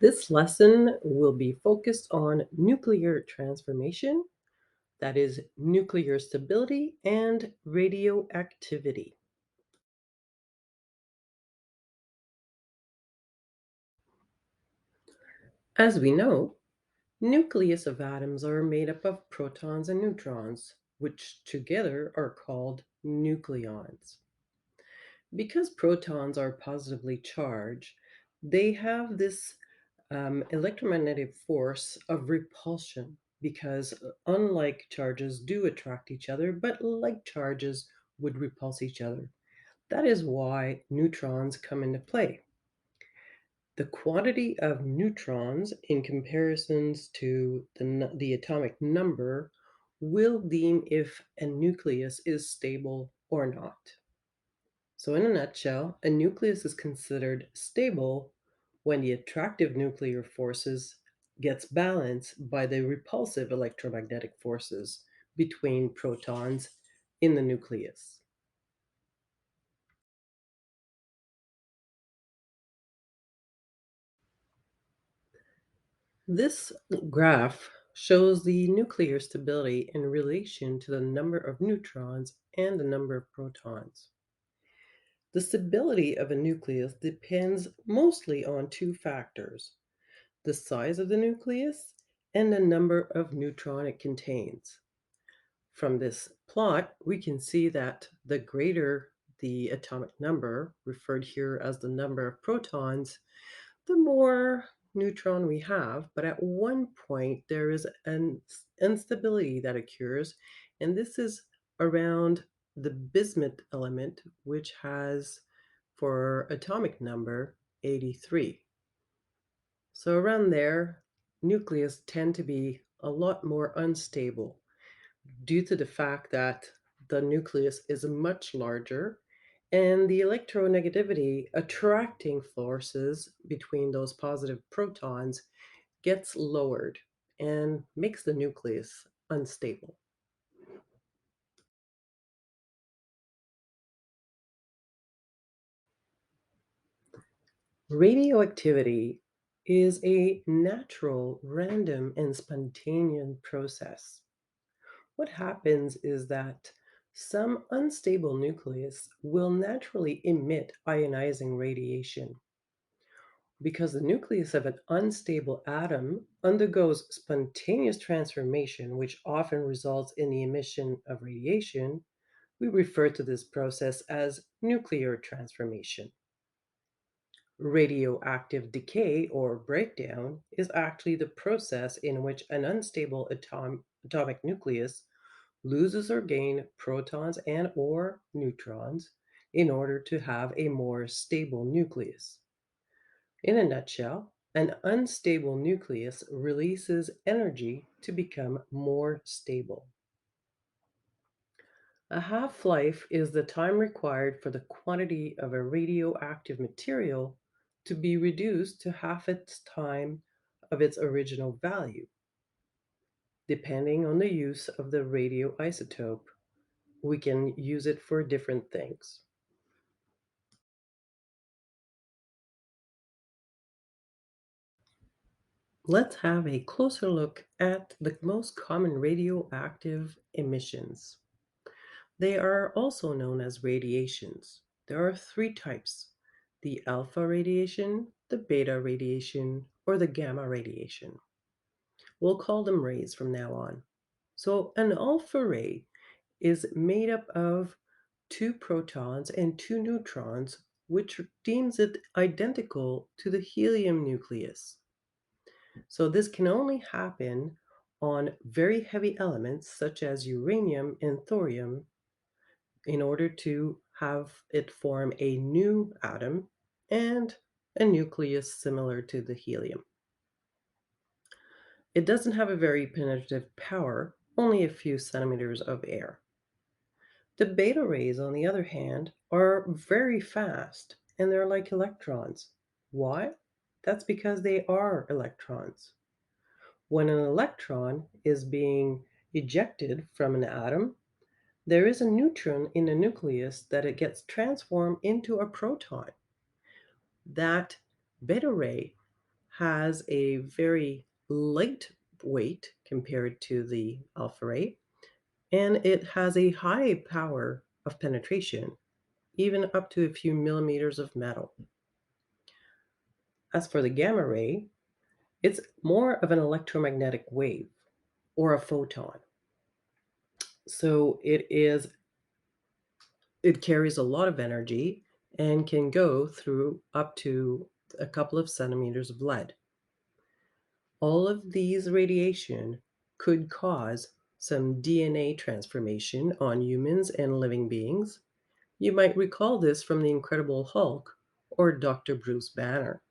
This lesson will be focused on nuclear transformation, that is, nuclear stability and radioactivity. As we know, nucleus of atoms are made up of protons and neutrons, which together are called nucleons. Because protons are positively charged, they have this electromagnetic force of repulsion because unlike charges do attract each other, but like charges would repulse each other. That is why neutrons come into play. The quantity of neutrons in comparisons to the atomic number will deem if a nucleus is stable or not. So, in a nutshell, a nucleus is considered stable when the attractive nuclear forces gets balanced by the repulsive electromagnetic forces between protons in the nucleus. This graph shows the nuclear stability in relation to the number of neutrons and the number of protons. The stability of a nucleus depends mostly on two factors: the size of the nucleus and the number of neutron it contains. From this plot, we can see that the greater the atomic number, referred here as the number of protons, the more neutron we have. But at one point, there is an instability that occurs, and this is around the bismuth element, which has for atomic number 83. So around there, nucleus tend to be a lot more unstable due to the fact that the nucleus is much larger and the electronegativity attracting forces between those positive protons gets lowered and makes the nucleus unstable. Radioactivity is a natural, random, and spontaneous process. What happens is that some unstable nucleus will naturally emit ionizing radiation. Because the nucleus of an unstable atom undergoes spontaneous transformation, which often results in the emission of radiation, we refer to this process as nuclear transformation. Radioactive decay or breakdown is actually the process in which an unstable atomic nucleus loses or gains protons and or neutrons in order to have a more stable nucleus. In a nutshell, an unstable nucleus releases energy to become more stable. A half life is the time required for the quantity of a radioactive material to be reduced to half its time of its original value. Depending on the use of the radioisotope, we can use it for different things. Let's have a closer look at the most common radioactive emissions. They are also known as radiations. There are three types: the alpha radiation, the beta radiation, or the gamma radiation. We'll call them rays from now on. So, an alpha ray is made up of two protons and two neutrons, which deems it identical to the helium nucleus. So, this can only happen on very heavy elements such as uranium and thorium in order to have it form a new atom and a nucleus similar to the helium. It doesn't have a very penetrative power, only a few centimeters of air. The beta rays, on the other hand, are very fast and they're like electrons. Why? That's because they are electrons. When an electron is being ejected from an atom, there is a neutron in the nucleus that it gets transformed into a proton. That beta ray has a very light weight compared to the alpha ray, and it has a high power of penetration, even up to a few millimeters of metal. As for the gamma ray, it's more of an electromagnetic wave or a photon. So it carries a lot of energy and can go through up to a couple of centimeters of lead. All of these radiation could cause some DNA transformation on humans and living beings. You might recall this from the Incredible Hulk or Dr. Bruce Banner.